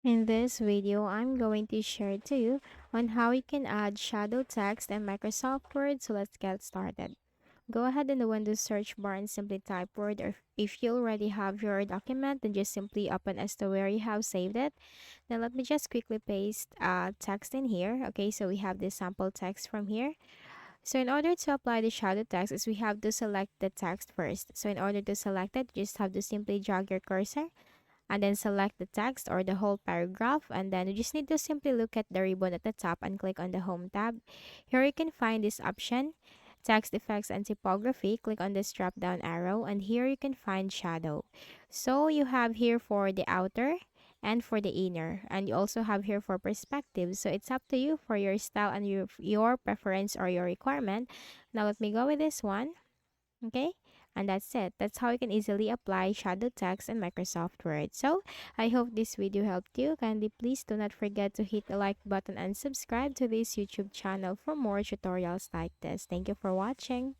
In this video, I'm going to share to you on how you can add shadow text in Microsoft Word. So let's get started. Go ahead in the Windows search bar and simply type Word, or if you already have your document, then just simply open as to where you have saved it. Then let me just quickly paste text in here. Okay, so we have this sample text from here. So in order to apply the shadow text, is we have to select the text first. So in order to select it, you just have to simply drag your cursor and then select the text or the whole paragraph, and then you just need to simply look at the ribbon at the top and click on the home tab. Here you can find this option, text effects and typography. Click on this drop down arrow, and here you can find shadow. So you have here for the outer and for the inner, and you also have here for perspective. So it's up to you for your style and your preference or your requirement. Now let me go with this one. Okay, and that's it. That's how you can easily apply shadow text in Microsoft Word. So I hope this video helped you. Kindly please do not forget to hit the like button and subscribe to this YouTube channel for more tutorials like this. Thank you for watching.